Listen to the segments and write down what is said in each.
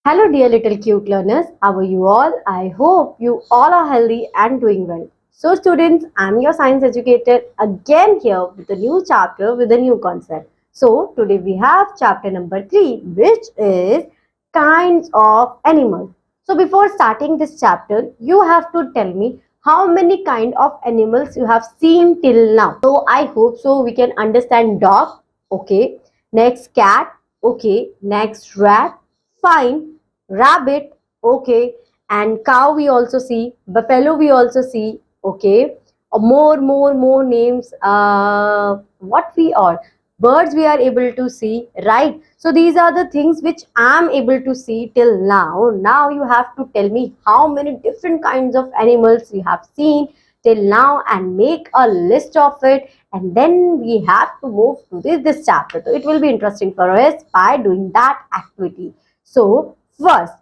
Hello, dear little cute learners. How are you all? I hope you all are healthy and doing well. So, students, I'm your science educator again here with a new chapter with a new concept. So, today we have chapter number 3, which is kinds of animals. So, before starting this chapter, you have to tell me how many kind of animals you have seen till now. So, I hope so we can understand dog. Okay. Next cat. Okay. Next rat. Fine. Rabbit, okay, and cow we also see, buffalo we also see, okay. More names. What we are, birds we are able to see, right? So these are the things which I am able to see till now. Now you have to tell me how many different kinds of animals you have seen till now and make a list of it, and then we have to move to this chapter. So it will be interesting for us by doing that activity. So first,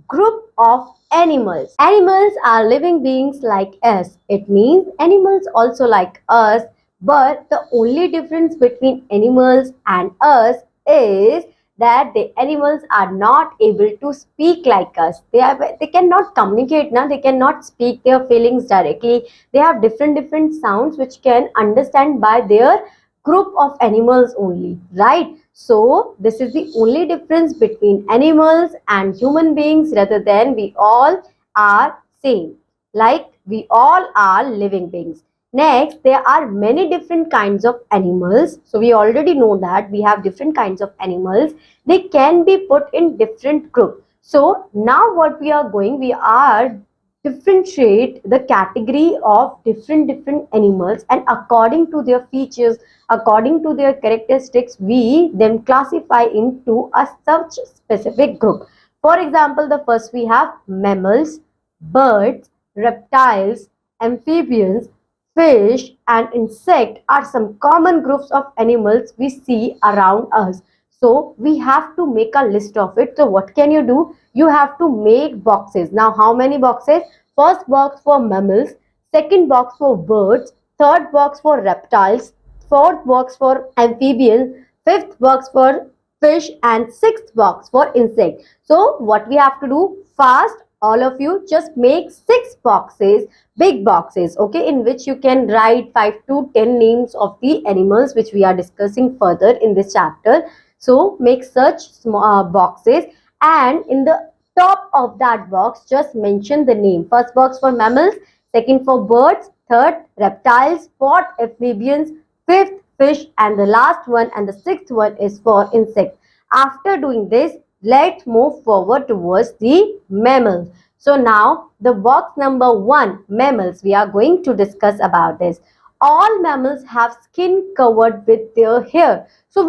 group of animals. Animals are living beings like us. It means animals also like us, but the only difference between animals and us is that the animals are not able to speak like us. They cannot communicate now. They cannot speak their feelings directly. They have different sounds which can understand by their group of animals only, right? So this is the only difference between animals and human beings, rather than we all are same, like we all are living beings. Next, there are many different kinds of animals. So we already know that we have different kinds of animals. They can be put in different groups. So now what we are differentiate the category of different animals, and according to their features, according to their characteristics, we then classify into a such specific group. For example, the first we have mammals, birds, reptiles, amphibians, fish and insect are some common groups of animals we see around us. So we have to make a list of it. So what can you do? You have to make boxes. Now how many boxes? First box for mammals, second box for birds, third box for reptiles, fourth box for amphibians, fifth box for fish, and sixth box for insect. So what we have to do? Fast, all of you just make 6 boxes, big boxes, okay, in which you can write 5 to 10 names of the animals which we are discussing further in this chapter. So make such small boxes, and in the top of that box just mention the name. First box for mammals, second for birds, third reptiles, fourth amphibians, fifth fish, and the last one and the sixth one is for insect. After doing this, let's move forward towards the mammals. So now the box number 1, mammals, we are going to discuss about this. All mammals have skin covered with their hair. So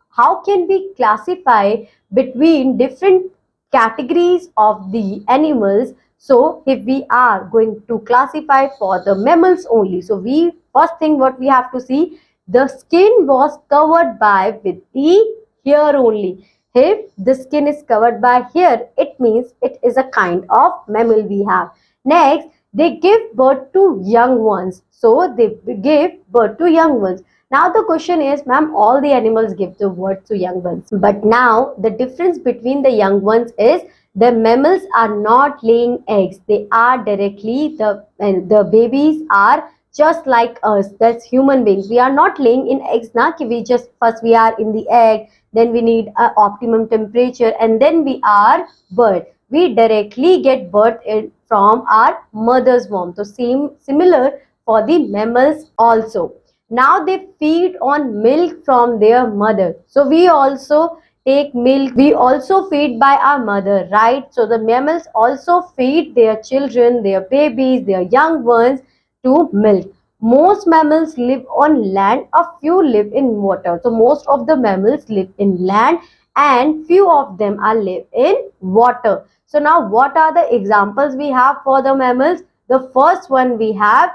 how can we classify between different categories of the animals? So if we are going to classify for the mammals only, so we first thing what we have to see, the skin was covered by with the hair only. If the skin is covered by hair, it means it is a kind of mammal we have. Next, they give birth to young ones. So they give birth to young ones. Now the question is, ma'am, all the animals give the birth to young ones. But now the difference between the young ones is the mammals are not laying eggs. They are directly, the babies are just like us. That's human beings. We are not laying in eggs now. We just first we are in the egg, then we need a optimum temperature, and then we are birth. We directly get birth from our mother's womb. So similar for the mammals also. Now they feed on milk from their mother. So we also take milk. We also feed by our mother, right? So the mammals also feed their children, their babies, their young ones to milk. Most mammals live on land, a few live in water. So most of the mammals live in land and few of them are live in water. So now what are the examples we have for the mammals? The first one we have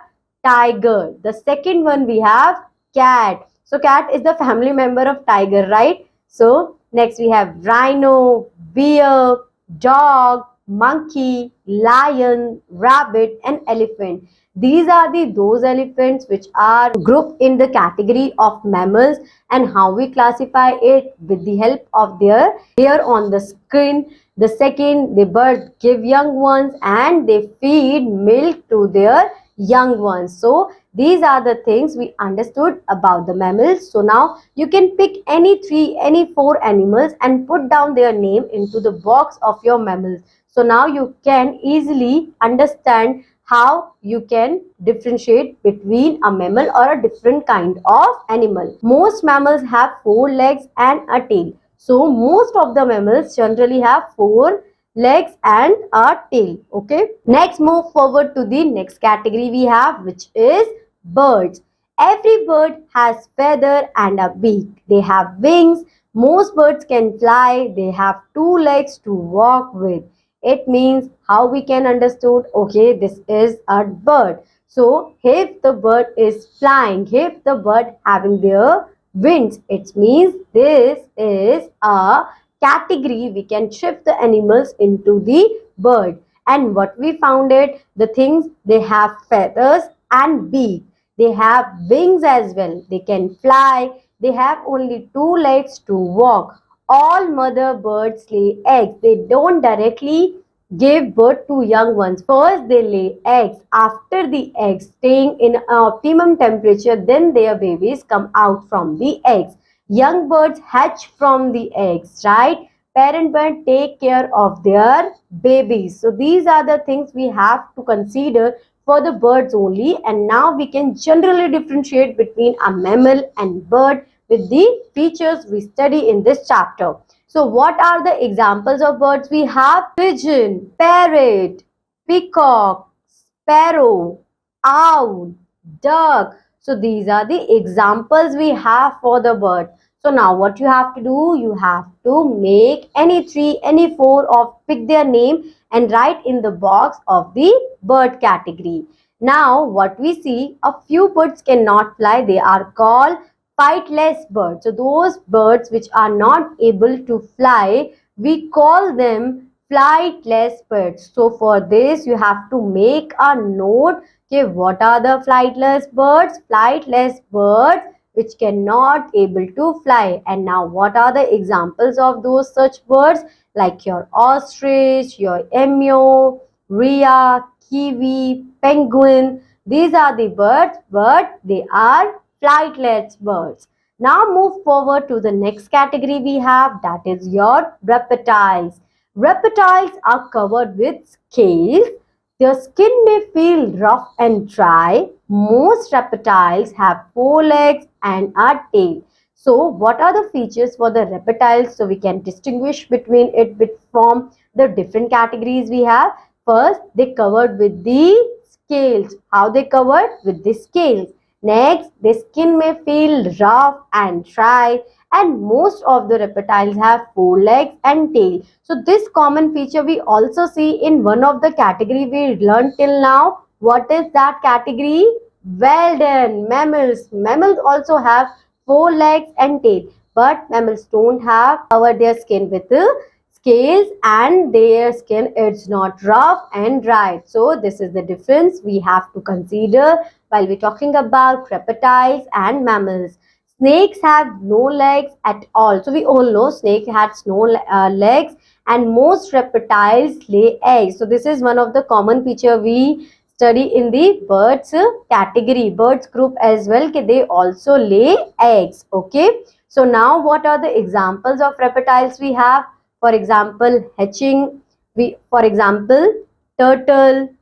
tiger. The second one we have cat. So cat is the family member of tiger, right? So next we have rhino, bear, dog, monkey, lion, rabbit and elephant. These are those elephants which are grouped in the category of mammals, and how we classify it with the help of their hair on the skin. The second, the bird give young ones and they feed milk to their young ones. So these are the things we understood about the mammals. So now you can pick any three, any four animals and put down their name into the box of your mammals. So now you can easily understand how you can differentiate between a mammal or a different kind of animal. Most mammals have four legs and a tail. So most of the mammals generally have four legs and a tail. Okay. Next, move forward to the next category we have, which is birds. Every bird has feather and a beak. They have wings. Most birds can fly. They have two legs to walk with. It means how we can understood, okay, this is a bird. So if the bird is flying, if the bird having their wings, it means this is a category. We can shift the animals into the bird. And what we found it, the things, they have feathers and beak. They have wings as well. They can fly. They have only two legs to walk. All mother birds lay eggs. They don't directly give birth to young ones. First, they lay eggs. After the eggs staying in optimum temperature, then their babies come out from the eggs. Young birds hatch from the eggs, right? Parent bird take care of their babies. So these are the things we have to consider for the birds only. And now we can generally differentiate between a mammal and bird with the features we study in this chapter. So what are the examples of birds we have? Pigeon, parrot, peacock, sparrow, owl, duck. So these are the examples we have for the bird. So now what you have to do, you have to make any three, any four of pick their name and write in the box of the bird category. Now what we see, a few birds cannot fly. They are called flightless birds. So those birds which are not able to fly, we call them flightless birds. So for this you have to make a note. Okay, what are the flightless birds? Flightless birds which cannot able to fly. And now what are the examples of those such birds? Like your ostrich, your emu, rhea, kiwi, penguin. These are the birds, but they are flightless birds. Now move forward to the next category we have, that is your reptiles. Reptiles are covered with scales. Their skin may feel rough and dry. Most reptiles have four legs and a tail. So what are the features for the reptiles? So we can distinguish between it from the different categories we have. First, they covered with the scales. How they covered? With the scales. Next, the skin may feel rough and dry, and most of the reptiles have four legs and tail. So this common feature we also see in one of the category we learned till now. What is that category? Well done, mammals. Mammals also have four legs and tail, but mammals don't have covered their skin with scales, and their skin is not rough and dry. So this is the difference we have to consider while we're talking about reptiles and mammals. Snakes have no legs at all. So we all know snake has no legs, and most reptiles lay eggs. So this is one of the common feature we study in the birds category, birds group as well. Okay, they also lay eggs. Okay. So now what are the examples of reptiles we have? For example, hatching. For example, turtle,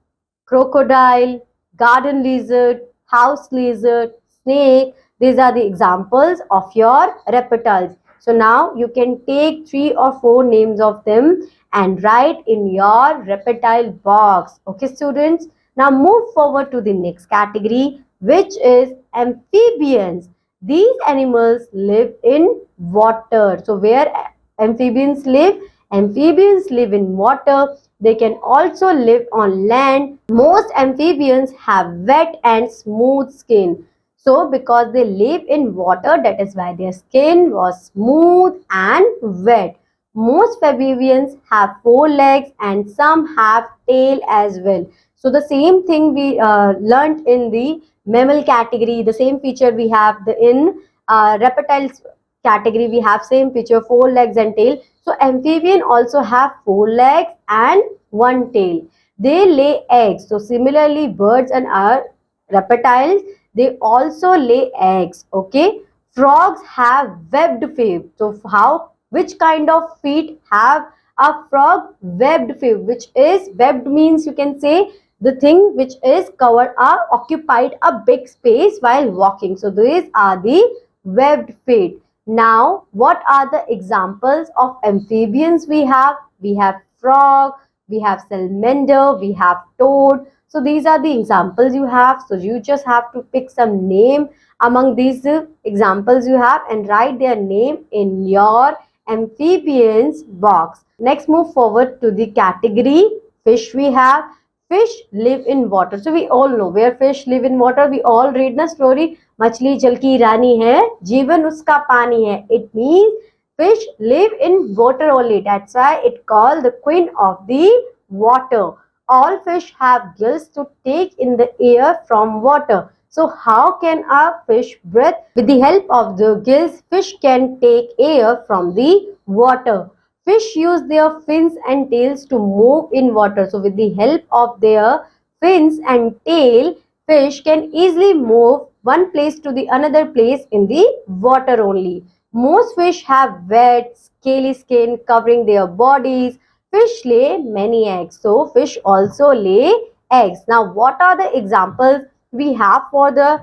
crocodile, garden lizard, house lizard, snake. These are the examples of your reptiles. So now you can take three or four names of them and write in your reptile box. Okay, students. Now move forward to the next category, which is amphibians. These animals live in water. So where amphibians live? Amphibians live in water. They can also live on land. Most amphibians have wet and smooth skin. So because they live in water, that is why their skin was smooth and wet. Most amphibians have four legs and some have tail as well. So the same thing we learnt in the mammal category, the same feature we have in reptiles category, we have same feature, four legs and tail. So amphibian also have four legs and one tail. They lay eggs. So similarly, birds and our reptiles, they also lay eggs. Okay. Frogs have webbed feet. So how, which kind of feet have a frog? Webbed feet, which is webbed means you can say the thing which is covered or occupied a big space while walking. So these are the webbed feet. Now, what are the examples of amphibians we have? We have frog, we have salamander, we have toad. So these are the examples you have. So you just have to pick some name among these examples you have and write their name in your amphibians box. Next, move forward to the category fish we have. Fish live in water. So we all know where fish live in water. We all read the story. मछली जल की रानी है, जीवन उसका पानी है. It means fish live in water only. That's why it called the queen of the water. All fish have gills to take in the air from water. So how can a fish breathe? With the help of the gills, fish can take air from the water. Fish use their fins and tails to move in water. So with the help of their fins and tail, fish can easily move one place to the another place in the water only. Most fish have wet, scaly skin covering their bodies. Fish lay many eggs. So fish also lay eggs. Now what are the examples we have for the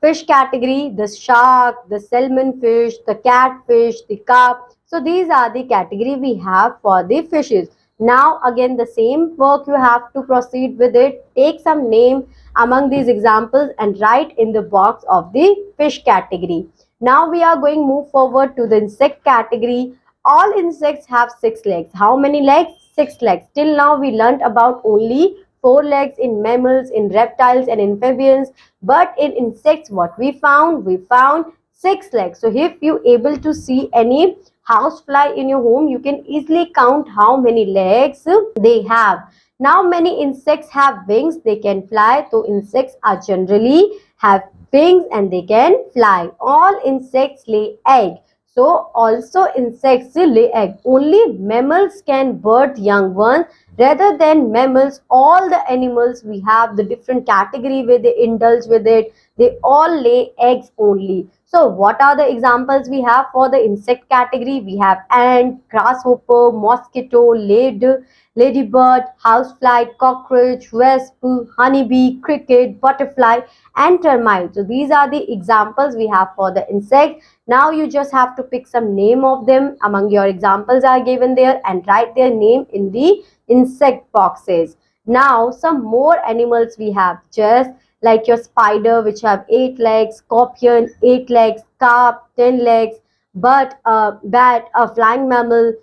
fish category? The shark, the salmon fish, the catfish, the carp. So these are the category we have for the fishes. Now again the same work you have to proceed with it. Take some name among these examples and write in the box of the fish category. Now we are going move forward to the insect category. All insects have six legs. How many legs? Six legs. Till now we learnt about only four legs in mammals, in reptiles and amphibians. But in insects what we found? We found six legs. So if you able to see any housefly in your home, you can easily count how many legs they have. Now many insects have wings, they can fly. So insects are generally have wings and they can fly. All insects lay egg. So also insects lay egg. Only mammals can birth young ones. Rather than mammals, all the animals we have the different category where they indulge with it. They all lay eggs only. So what are the examples we have for the insect category? We have ant, grasshopper, mosquito, ladybird, housefly, cockroach, wasp, honeybee, cricket, butterfly and termite. So these are the examples we have for the insect. Now you just have to pick some name of them among your examples are given there and write their name in the insect boxes. Now some more animals we have, just like your spider which have 8 legs, scorpion 8 legs, carp 10 legs, bat a flying mammal,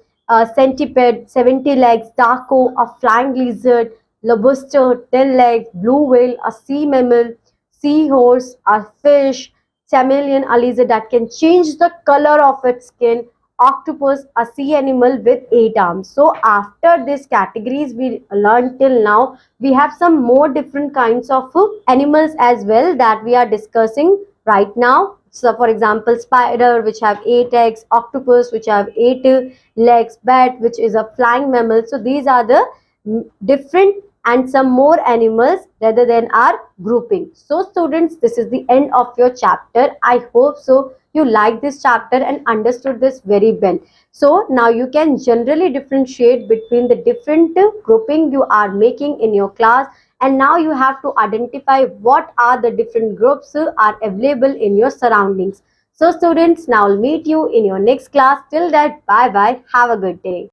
centipede 70 legs, taco a flying lizard, lobster 10 legs, blue whale a sea mammal, seahorse a fish, chameleon a lizard that can change the color of its skin, octopus a sea animal with 8 arms. So after these categories we learned till now, we have some more different kinds of animals as well that we are discussing right now. So for example, spider which have 8 eggs, octopus which have 8 legs, bat which is a flying mammal. So these are the different and some more animals rather than our grouping. So students, this is the end of your chapter. I hope so you like this chapter and understood this very well. So now you can generally differentiate between the different grouping you are making in your class, and now you have to identify what are the different groups are available in your surroundings. So students, now I'll meet you in your next class. Till that, bye bye, have a good day.